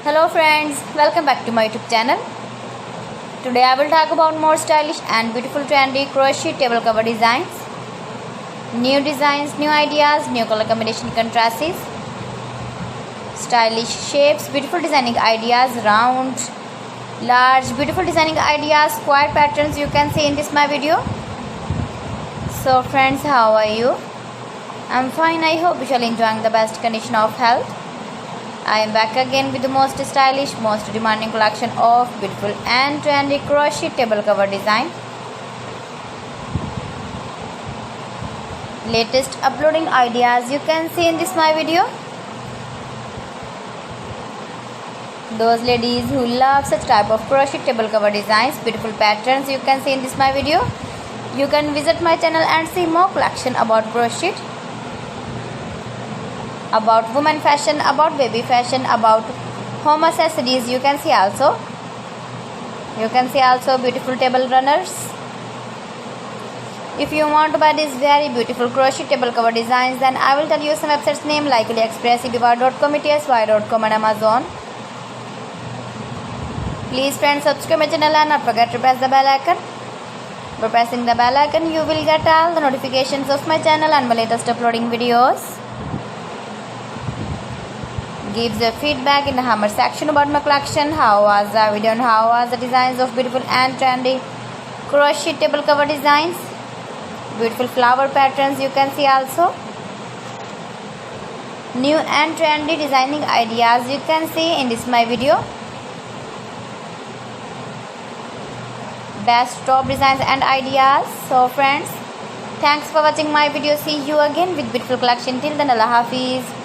Hello friends, welcome back to my YouTube channel. Today I will talk about more stylish and beautiful trendy crochet table cover designs. New designs, new ideas, new color combination contrasts, stylish shapes, beautiful designing ideas, round, large, beautiful designing ideas, square patterns you can see in this my video. So friends, how are you? I'm fine. I hope you shall enjoying the best condition of health. I am back again with the most stylish, most demanding collection of beautiful and trendy crochet table cover design. Latest uploading ideas you can see in this my video. Those ladies who love such type of crochet table cover designs, beautiful patterns you can see in this my video. You can visit my channel and see more collection about crochet, about women fashion, about baby fashion, about home accessories. You can see also beautiful table runners. If you want to buy these very beautiful crochet table cover designs, then I will tell you some websites name like AliExpress, eBay.com, ETSY.com and Amazon. Please friends, subscribe my channel and not forget to press the bell icon. By pressing the bell icon, you will get all the notifications of my channel and my latest uploading videos. Give the feedback in the comment section about my collection. How was the video and how was the designs of beautiful and trendy crochet table cover designs, beautiful flower patterns you can see also, new and trendy designing ideas you can see in this my video, best top designs and ideas. So friends, thanks for watching my video. See you again with beautiful collection. Till then, Allah Hafiz.